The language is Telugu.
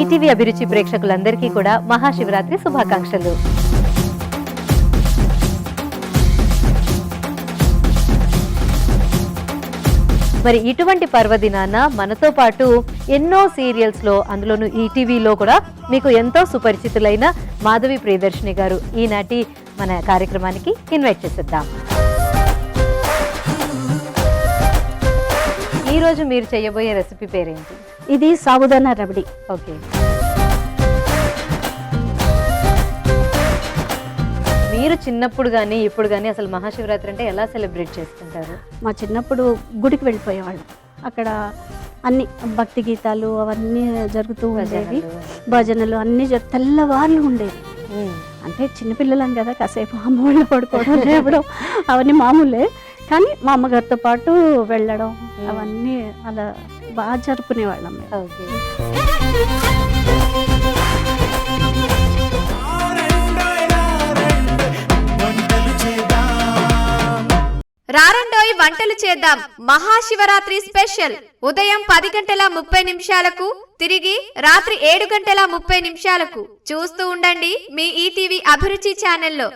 ఈటీవీ అభిరుచి ప్రేక్షకులందరికీ కూడా మహాశివరాత్రి శుభాకాంక్షలు. మరి ఇటువంటి పర్వదినాన మనతో పాటు ఎన్నో సీరియల్స్ లో, అందులోనూ ఈటీవీలో కూడా మీకు ఎంతో సుపరిచితులైన మాధవి ప్రియదర్శిని గారు ఈనాటి మన కార్యక్రమానికి ఇన్వైట్ చేసేద్దాం. ఈ రోజు మీరు చేయబోయే రెసిపీ పేరేంటి? ఇది సాబుదానా రబడి. ఓకే, మీరు చిన్నప్పుడు కానీ ఇప్పుడు కానీ అసలు మహాశివరాత్రి అంటే ఎలా సెలబ్రేట్ చేసుకుంటారు? మా చిన్నప్పుడు గుడికి వెళ్ళిపోయేవాళ్ళం. అక్కడ అన్ని భక్తి గీతాలు అవన్నీ జరుగుతూ ఉండేవి, భజనలు అన్నీ తెల్లవార్లు ఉండేవి. అంటే చిన్నపిల్లలం కదా, కాసేపు అమ్మవాళ్ళు పడుకోవడం లేవడం అవన్నీ మామూలే. కానీ మా అమ్మగారితో పాటు వెళ్ళడం అవన్నీ అలా బాగా జరుపుకునేవాళ్ళం మేము. ఓకే, రారండోయ్ వంటలు చేద్దాం మహాశివరాత్రి స్పెషల్. ఉదయం 10:30 తిరిగి రాత్రి 7:30 చూస్తూ ఉండండి మీ ఈటీవీ అభిరుచి ఛానల్లో.